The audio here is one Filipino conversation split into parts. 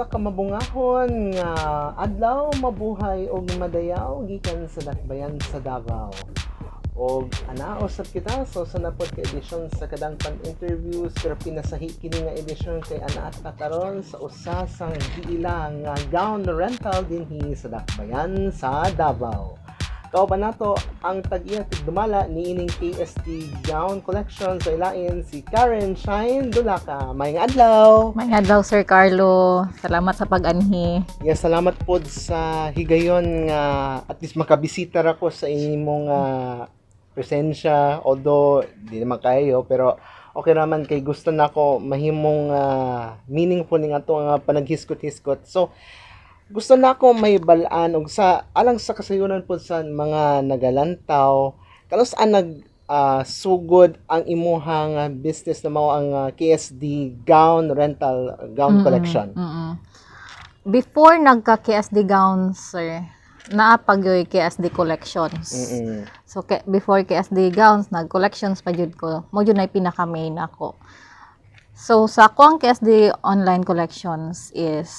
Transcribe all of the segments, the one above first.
usa ka mabungahon nga adlaw mabuhay og madayaw gikan sa dakbayan sa Davao. Og anaosab kita sa napod ka edisyon sa kadangpan interviews pero pinasahi kini nga edisyon kay ana at karon sa usa sang giila nga gown rental dinhi sa dakbayan sa Davao. Kauban nato ang tag-iya tigdumala niining KSD Gown Collection sa ilain si Karen Shine Dulaca. Maayong adlaw. Maayong adlaw, Sir Carlo. Salamat sa pag-anhi. Yes, salamat pod sa higayon nga at least makabisita ako sa imong presensya, although di naman kayo pero okay naman kay gusto nako mahimong meaningful ning ato nga panaghiskot-hiskot. So gusto na ako may balaan og sa alang sa kasayunan po sa mga nagalantaw kanos nag sugod ang imuhang business na mao ang KSD Gown Rental Gown Collection. Before nagka-KSD Gowns, sir, naapag yung KSD Collections. So before KSD Gowns, nag-collections pa jud ko. Mo jud na pinaka-main ako. So sa ako ang KSD online collections is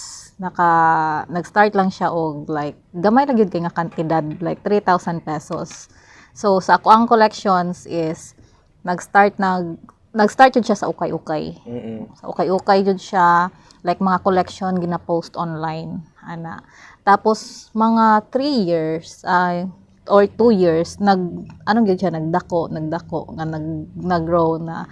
nag-start lang siya og like gamay lang gyud kay nga kantidad like 3,000 pesos. So sa ako ang collections is nag-start jud siya sa ukay-ukay. Sa ukay-ukay jud siya like mga collection gina-post online ana. Tapos mga 3 years or 2 years anong gyud siya nagdako nga nag-grow na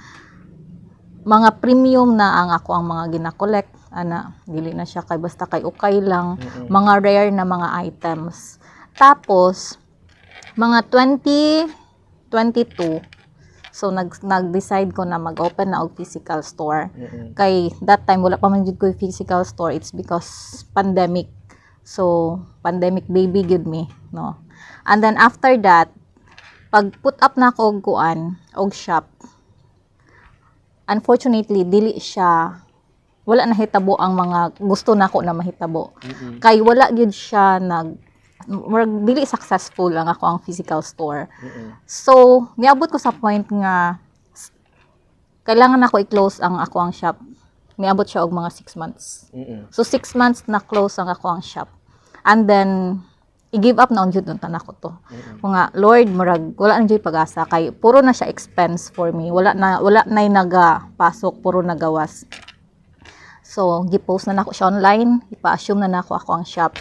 mga premium na ang ako ang mga gina-collect ana, dili na siya kay basta kay ukay lang, mga rare na mga items. Tapos mga 2022 so nag-decide ko na mag-open na og physical store. Kay that time wala pa man jud ko physical store, it's because pandemic. So pandemic baby gud me, no. And then after that, pag put up na ko og kuan og shop, unfortunately dili siya wala na hitabo ang mga gusto nako na mahitabo. Kay wala gyud siya dili successful ang ako ang physical store. So niabot ko sa point nga kailangan nako i-close ang ako ang shop. Niabot siya og mga 6 months. So 6 months na close ang ako ang shop. And then i-give up na jud nun tanako to. Mga Lord, murag wala na jud pag-asa kay puro na siya expense for me. Wala na nagapasok, puro nagawas. So gi-post na nako siya online, ipa-assume na nako ako ang shop.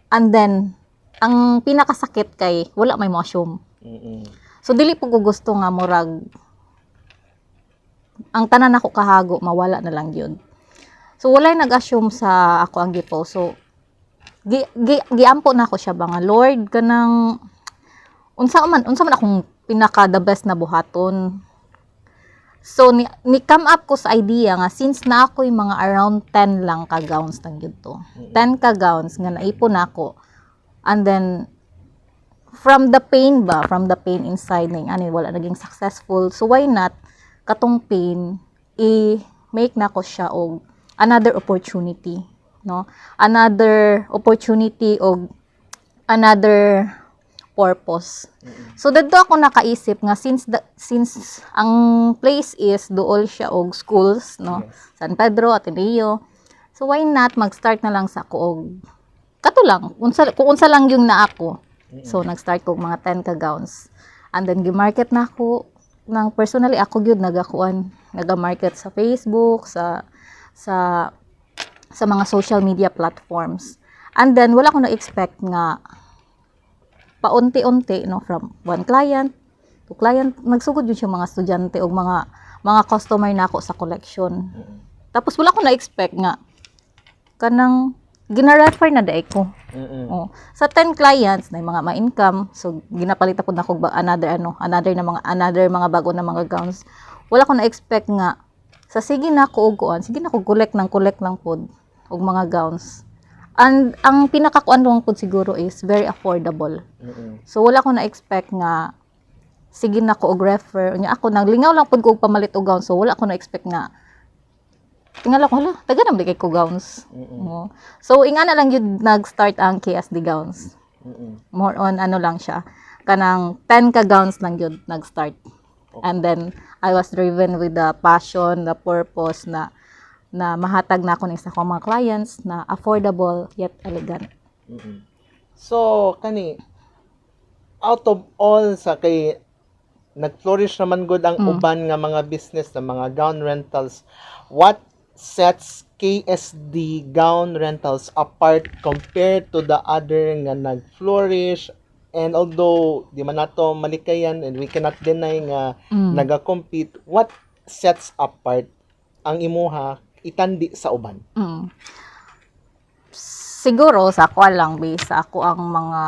And then ang pinakasakit kay wala may mo-assume. So dili po ko gusto nga murag ang tanan nako kahago mawala na lang yun. So walay nag-assume sa ako ang gi-post. So giampo na ako siya ba nga Lord kanang unsa man akong pinaka the best na buhaton. So ni come up ko sa idea nga since na ako yung mga around 10 lang ka gowns nang gyud to. 10 ka gowns nga naipon ako. And then from the pain inside ning wala naging successful. So why not katong pain i-make na ko siya og another opportunity, no? Another opportunity og another purpose. So dadto ako nakaisip nga since ang place is duol siya og schools, no? San Pedro, Ateneo. So why not mag-start na lang sa ako og kato lang kung unsa lang yung na ako. So nag-start ko mga 10 ka gowns. And then gi-market na ako nang personally ako gyud naga-market sa Facebook, sa mga social media platforms. And then wala ko na-expect nga paunti-unti, no, from one client to client, nagsugod yun siya mga estudyante o mga customer na ako sa collection. Tapos wala ko na-expect nga kanang gina-refer na daig ko. Sa 10 clients na mga ma-income, so ginapalit ako na another mga bago na mga gowns. Wala ko na-expect nga sa sige na ko collect lang pod og mga gowns. And ang pinakakuan lang po siguro is very affordable. So wala ko na-expect nga sige na ko og refer. Unya ako naglingaw lang pud ko og pamalit og gown. So wala ko na-expect nga tingala ko taga na kay ko gowns. So inga na lang yun nag-start ang KSD Gowns. More on lang siya. Kanang 10 ka gowns lang yun nag-start. And then I was driven with the passion, the purpose na na mahatag na ako ng isa kong mga clients na affordable yet elegant. So kani out of all sa kay nag-flourish naman good ang uban nga mga business na mga gown rentals, what sets KSD gown rentals apart compared to the other nga nag-flourish? And although di man nato malikayan and we cannot deny nga naga-compete, what sets apart ang imuha itandi sa uban? Siguro sa ako lang based sa ako ang mga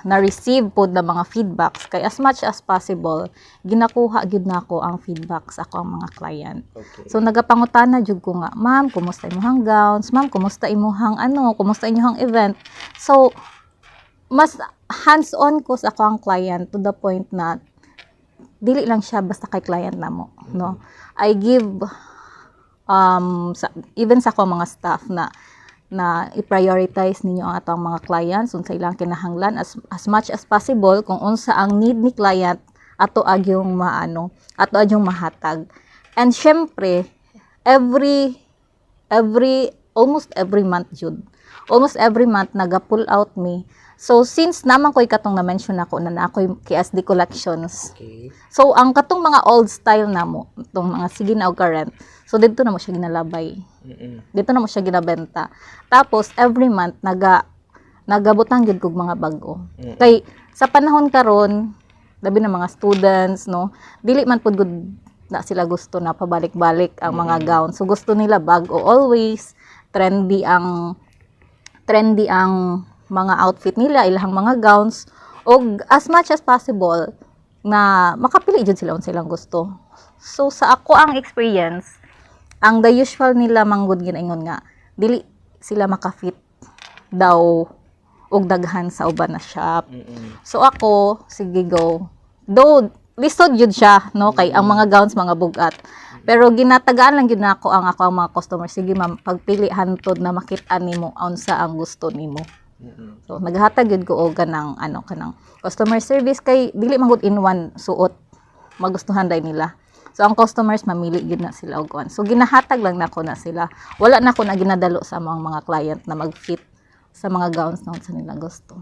na-receive po na mga feedbacks kay as much as possible ginakuha gyud nako ang feedback sa ako ang mga client. Okay. So nagapangutana jud ko nga, ma'am, kumusta imong gowns? Ma'am, kumusta imong kumusta inyong event? So mas hands-on ko sa ako ang client to the point na dili lang siya basta kay client namo, no? I give even sa ako mga staff na i-prioritize ninyo ang atong mga clients unsa ilang kinahanglan as much as possible kung unsa ang need ni client ato agyong mahatag. And syempre almost every month naga-pull out me. So since naman ko'y katong na-mention ako na ako'y KSD collections. Okay. So ang katong mga old style namo, itong mga sige na og current. So dito na mo siya ginalabay. Dito na mo siya ginabenta. Tapos every month nagabutang gyud kog mga bago. Kay sa panahon karon, labi na mga students, no, dili man pud gud na sila gusto na pabalik-balik ang mga gown. So gusto nila bago always, trendy ang mga outfit nila, ilang mga gowns, o as much as possible na makapili jud sila unsa ilang gusto. So sa ako ang experience, ang the usual nila manggod ginaingon nga dili sila makafit daw og daghan sa uban na shop. So ako sige go. Though lisod jud siya, no, kay ang mga gowns mga bugat. Pero ginatagaan lang gyud nako ang mga customer, sige ma'am, pagpili hantod na makit-an nimo unsa ang gusto nimo. So naghatag gyud ko og kanang customer service kay dili man gud in one suot magustuhan dai nila. So ang customers mamili gyud na sila og kuan. So ginahatag lang nako na sila. Wala na ako na ginadalo sa mga client na mag-fit sa mga gowns na unsa nila gusto.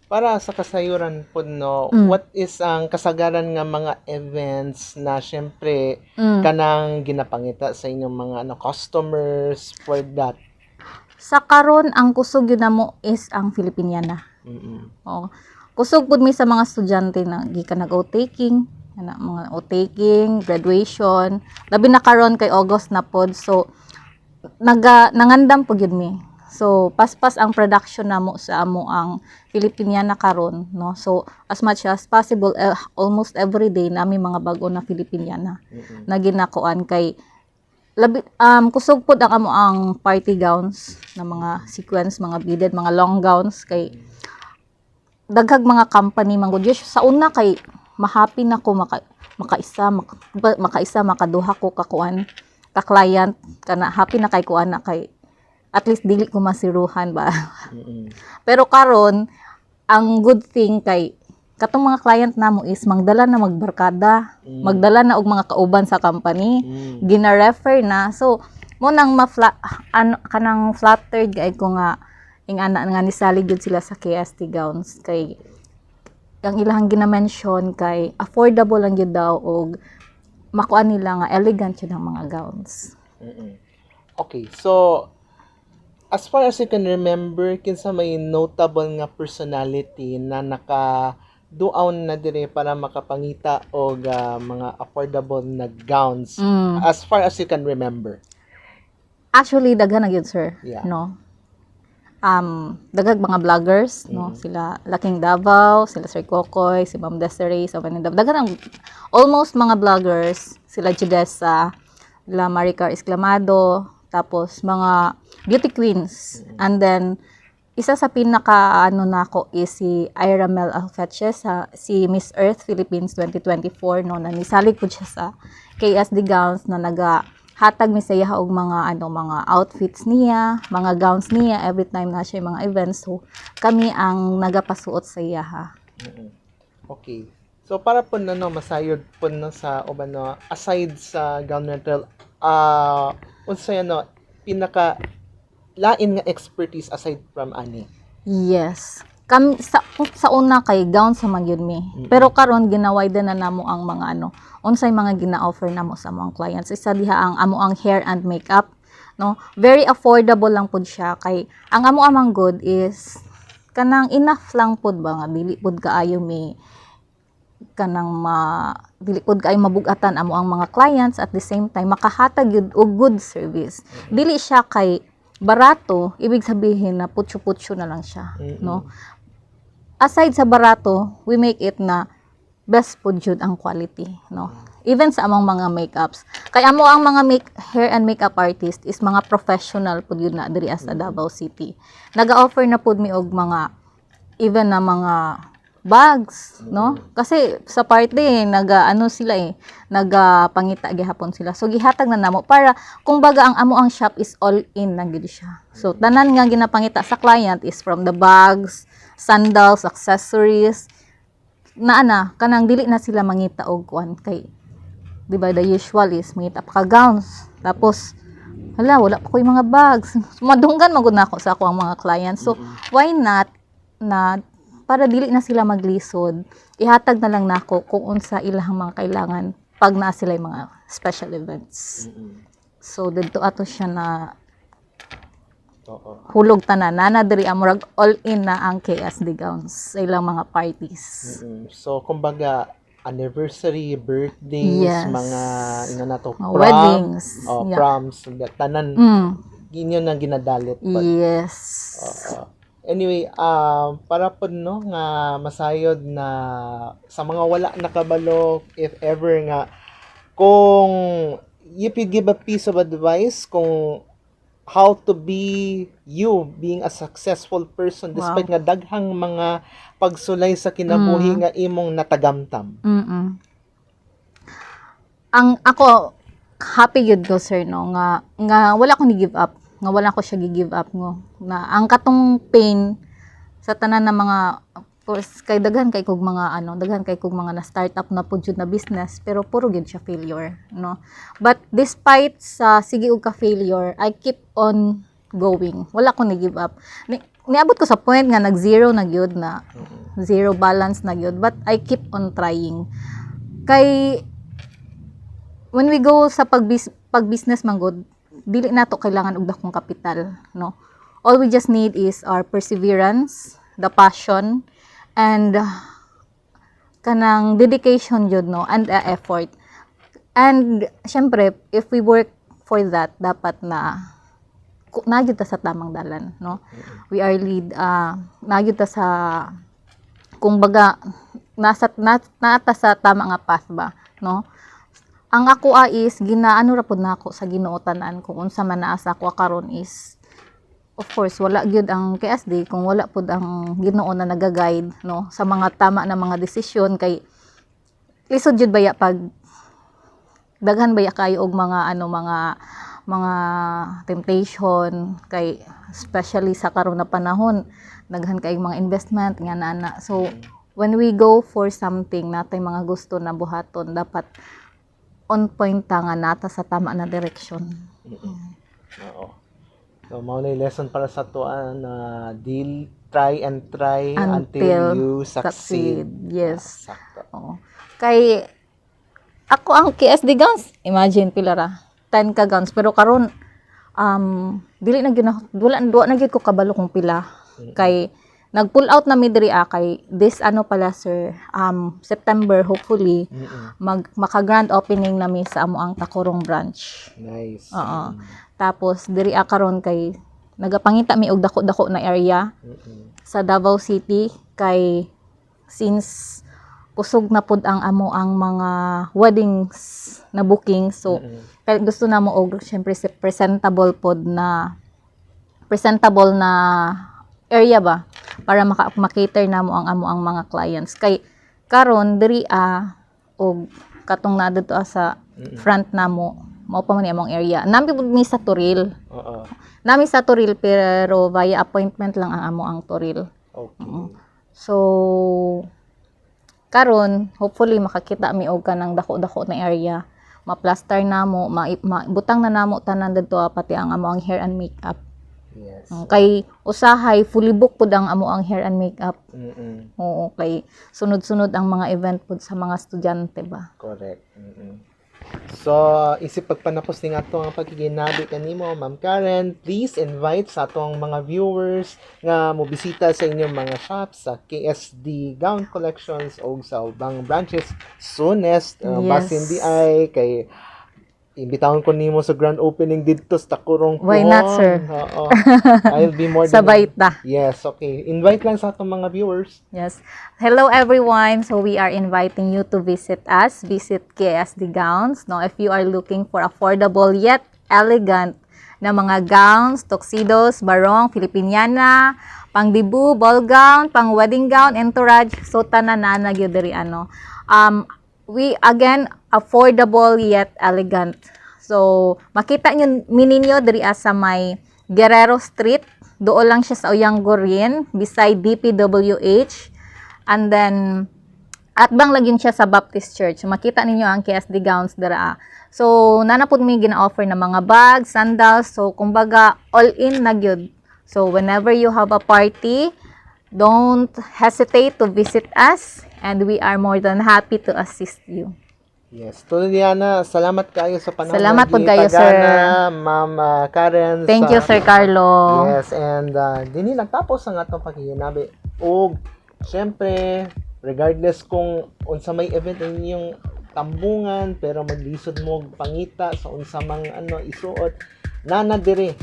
Para sa kasayuran po, no, what is ang kasagaran nga mga events na syempre kanang ginapangita sa inyong mga customers for that? Sa karon ang kusog yun namo is ang Filipiniana. Oh. Kusog pud mi sa mga estudyante na gikan nag-o-taking, mga o-taking, graduation, labi na karon kay August na pod. So nangandam pud yun mi. So paspas ang production namo sa amo ang Filipiniana karon, no. So as much as possible almost every day nami mga bag-o na Filipiniana na ginakuan kay labi kusog pod ang amo ang party gowns na mga sequence, mga beaded, mga long gowns kay daghag mga company manggod sa una kay mahappy na ko makaisa makaduha ko kakuan ka client kana happy na kay kuan na kay at least dili ko masiruhan ba. Pero karon ang good thing kay katong mga client namo is magdala na magbarkada, magdala na og mga kauban sa company, gina-refer na. So mo nang kanang flattered kay ko nga ingana nga nisalig jud sila sa KSD gowns kay ang ilang gina-mention kay affordable lang gyud daw og makuan nila nga elegant yun ang mga gowns. Okay, so as far as you can remember, kinsa may notable nga personality na naka-duawn na dire para makapangita og mga affordable na gowns as far as you can remember? Actually daghan na gyud sir, Yeah. no. Daghag mga vloggers, no, sila Laking Davao, sila Sir Kokoy, si Ma'am Desiree, sa Vanilla. Daghan ang almost mga vloggers, sila Judessa, sila Maricar Esclamado, tapos mga beauty queens. And then isa sa pinaka nako is si Ira Mel Alfeche, si Miss Earth Philippines 2024, no, na nisalig po siya sa KSD gowns na hatag mi sa iya og mga mga outfits niya, mga gowns niya every time na siya mga events. So kami ang nagapasuot sa iya ha. Okay. So para po masayod po sa uban aside sa gown rental, unsay pinaka lain nga expertise aside from ani? Yes. Kami sa una kay gown sa magyud mi. Pero karon ginawiden na namo ang mga unsay mga gina-offer namo sa mga clients. Isa diha ang amo ang hair and makeup, no? Very affordable lang pud siya kay ang amo amang good is kanang enough lang pud ba nga dili pud kaayo mi kanang dili pud kaayo mabugatan amo ang mga clients, at the same time makahatag yun og good service. Dili siya kay barato, ibig sabihin na putyo-putyo na lang siya, no? Aside sa barato, we make it na best pud jud ang quality, no? Even sa among mga makeups. Kay amo ang mga hair and makeup artist is mga professional pud yun na diri sa Davao City. Naga-offer na pud mi og mga even na mga bags, no? Kasi sa party sila nagapangita gihapon sila. So gihatag na namo para kung baga ang amo ang shop is all in na gid siya. So tanan nga ginapangita sa client is from the bags, sandals, accessories, kanang dili na sila mangita og kuan kay di ba the usual is mangita pa ka gowns, tapos wala pa koy mga bags. Madunggan magud nako sa ako ang mga clients. So why not na para dili na sila maglisod, ihatag na lang nako kung unsa ilang mga kailangan pag naa sila mga special events. So dito ato siya na hulog tanan na diri amurag all in na ang KSD gowns sa ilang mga parties. So kumbaga anniversary, birthdays, Yes. mga Weddings. proms, tanan ginyo na ginadalit pa. Yes. Anyway, para po nga masayod na sa mga wala nakabalo, if ever nga, kung you could give a piece of advice kung how to be you being a successful person despite nga daghang mga pagsulay sa kinabuhi nga imong natagamtam. Ang ako happy yun ko sir no nga wala ko ni give up, nga wala ko siya gi-give up ngo na ang katong pain sa tanan na mga course kay daghan kay kog mga na startup na pud jud na business pero puro gyud siya failure, no? But despite sa sige og ka failure, I keep on going. Wala ko ni give up. Niabot ko sa point nga nag-zero na gyud na zero balance na gyud, but I keep on trying. Kay when we go sa pag-business man gud, dili nato kailangan og dakong kapital, no? All we just need is our perseverance, the passion, and kanang dedication jud, no, and effort. And syempre if we work for that, dapat na nagyud ta sa tamang dalan, no? We are nagyud ta sa kumbaga nata sa tama nga path ba, no? Ang ako is ginaano ra pud nako sa Ginoo tanan kung unsa man naa sa ako karon is of course wala gyud ang KSD kung wala pud ang Ginoo na naga-guide, no, sa mga tama na mga desisyon. Kay lisod jud baya pag daghan baya kayo og mga mga temptation, kay especially sa karon na panahon daghan kay mga investment nga nana. So when we go for something natay mga gusto na buhaton, dapat on point ta nga nata sa tama na direksyon. Oo. So, mao na lesson para sa tuan na try until you succeed. Yes. Sakto. Oo. Kay ako ang KSD gowns, imagine pila ra 10 ka gowns, pero karon dili na gyud wala na gyud ko kabalo kung pila. Kay nag-pull out na mi diri kay this pala sir, September hopefully maka-grand opening nami sa amo ang Tacorong branch. Nice. Oo. Tapos diri karon kay nagapangita mi og dako-dako na area sa Davao City, kay since kusog na pud ang amo ang mga weddings na booking, so kay gusto na mo og syempre presentable area ba para maka-cater na mo ang amo ang mga clients. Kay karon diri og katong na dito sa front namo mao pa man ni among area. Nami pud mi sa Toril. Nami sa Toril pero via appointment lang ang amo ang Toril. Okay. So karon hopefully makakita mi og kanang dako-dako na area. ma-plaster namo, butang na namo tanan dito pati ang amo ang hair and makeup. Yes. Kay usahay fully booked pud ang amo ang hair and makeup. Oo, kay sunod-sunod ang mga event pud sa mga estudyante ba. Correct. So, isip pagpanapos ni ato ang pagkiginabi kanimo, Ma'am Karen, please invite sa atong mga viewers nga mobisita sa inyong mga shops sa KSD Gown Collections o sa ubang branches soonest. Basin di ay kay imbitahon ko nimo sa grand opening dito sa Takurong. Why not, sir? Oo. I'll be more Sabay ta. Yes, okay. Invite lang sa atong mga viewers. Yes. Hello everyone. So we are inviting you to visit us. Visit KSD Gowns. Now, if you are looking for affordable yet elegant na mga gowns, tuxedos, barong, Filipiniana, pang dibu, ball gown, pang wedding gown, entourage, so tanan na gyud diri ano. We again affordable yet elegant. So makita nyo mininyo diri sa may Guerrero Street. Doon lang siya sa Oyanggurin beside DPWH. And then atbang lang yun siya sa Baptist Church. Makita ninyo ang KSD Gowns dira. So nanapod mi gina-offer na mga bags, sandals. So kumbaga all in na gyud. So whenever you have a party, don't hesitate to visit us and we are more than happy to assist you. Yes. Tuloy Diana, salamat kayo sa panahon. Salamat po kayo, sir. Ma'am Karen. Thank you, Sir Carlo. Yes, and dini nagtapos ang atong pagkikinabi. O, syempre, regardless kung unsa may event ang inyong tambungan, pero maglisod mo og pangita sa unsa mang isuot, nanadiri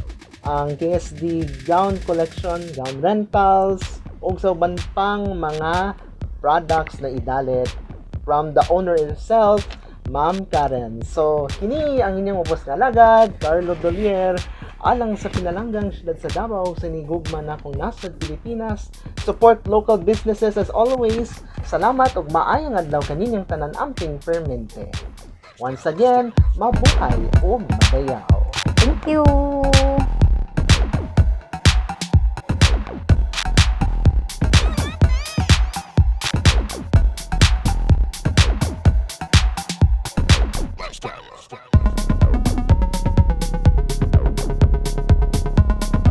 ang KSD Gown Collection, gown rentals, ug sa uban pang mga products na idalit from the owner herself, Ma'am Karen. So, kini ang inyong ubos nga lagad, Carlo Dolier, alang sa pinalanggang siyudad sa Davao, sa nigugma na kung nasa Pilipinas. Support local businesses as always. Salamat ug maayong adlaw kaninyong tanan amping permente. Once again, mabuhay ug magayaw. Thank you.